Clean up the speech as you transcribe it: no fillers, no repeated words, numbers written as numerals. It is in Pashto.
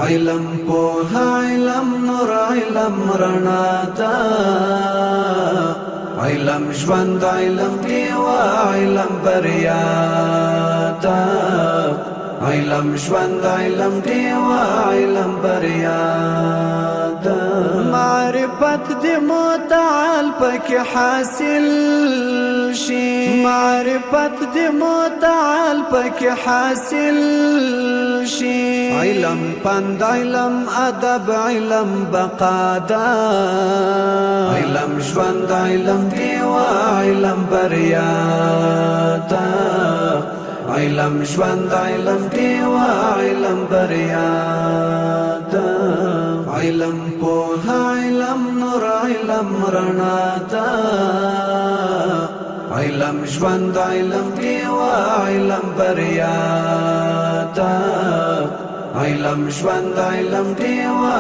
علم پوها علم نور علم رڼا ده، علم ژوند علم دیوا علم بریا ده، علم ژوند علم دیوا علم بریا ده. معرفت دی متعال پکې حاصل شي، معرفت دی متعال پکې حاصل شي. علم پند علم ادب علم بقا ده، علم ژوند علم دیوا علم بریا ده، علم ژوند علم دیوا علم بریا ده. علم پوها علم نور علم رڼا ده، علم ژوند علم دیوا علم بریا ده، علم ژوند علم دیوا